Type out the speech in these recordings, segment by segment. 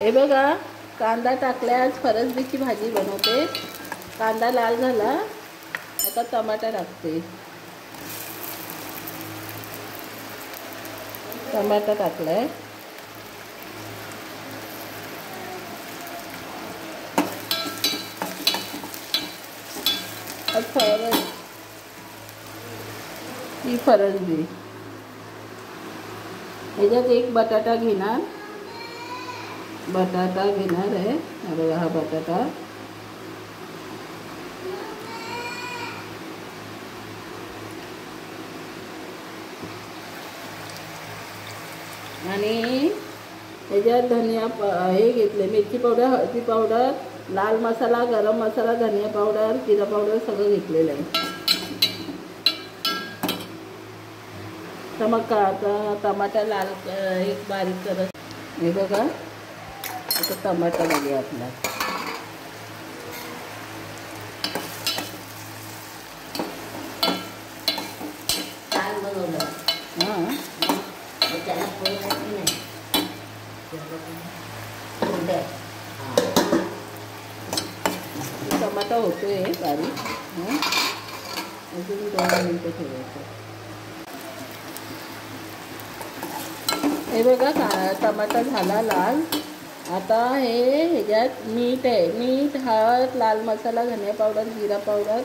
हे बघा, कांदा टाकल्या. आज फरसबीची भाजी बनवते. कांदा लाल झाला, आता टमाटा टाकते. टमाटा टाकलाय. ही फरसबी. ह्याच्यात एक बटाटा घेणार. आहे. बघा हा बटाटा. आणि ह्याच्यात धनिया हे घेतले, मिरची पावडर, हळदी पावडर, लाल मसाला, गरम मसाला, धनिया पावडर, जिरा पावडर सगळं घेतलेलं आहे. तर मग आता टमाटा लाल एक बारीक करत. हे बघा, आता टमाटा बघूया आपला. छान बनवलं. हां, त्याला पोळी नाही. टमाटा होतोय बारीक. अजून 2 मिनटं ठेवायचं. हे बघा, टमाटा झाला लाल. आता ह्याच्यात मीठ आहे. मीठ, हळद, लाल मसाला, धनिया पावडर, जिरा पावडर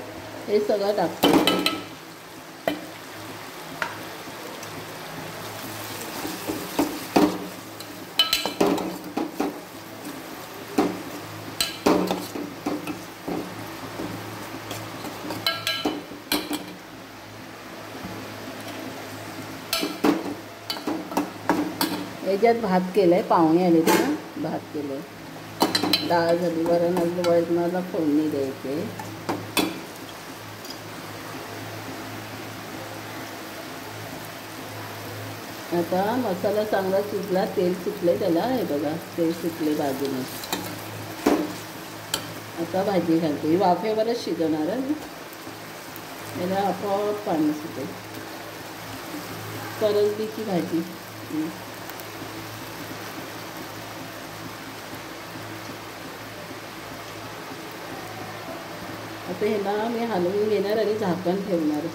हे सगळं टाकतो. ह्याच्यात भात केलाय. पाहुणे आले ना, भात केलंय. डाळ झाली. वरणाला फोडणी द्यायचे. आता मसाला चांगला शिजला, तेल सुटले त्याला. हे बघा, तेल सुटले भाजीने. आता भाजी घालते. ही वाफेवरच शिजवणार आहे. याला आपोआप पाणी सुटेल. फरसबीची भाजी. आता ह्याला मी हलवून घेणार आणि झाकण ठेवणार.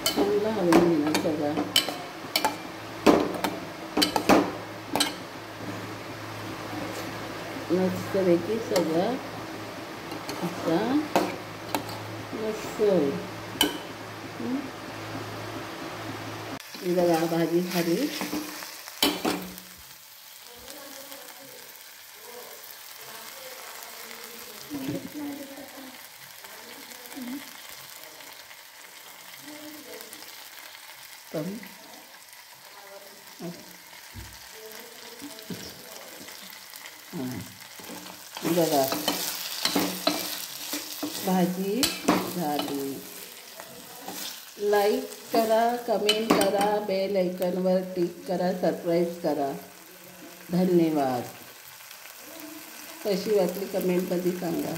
चांगलं हलवून घेणार सगळं. मस्तपैकी सगळं असा मस्त होईल. बघा, भाजी झाली. बघा, भाजी झाली. लाईक करा, कमेंट करा, बेल आयकॉनवर क्लिक करा, सबस्क्राईब करा. धन्यवाद. कशी वाटली कमेंटमध्ये सांगा.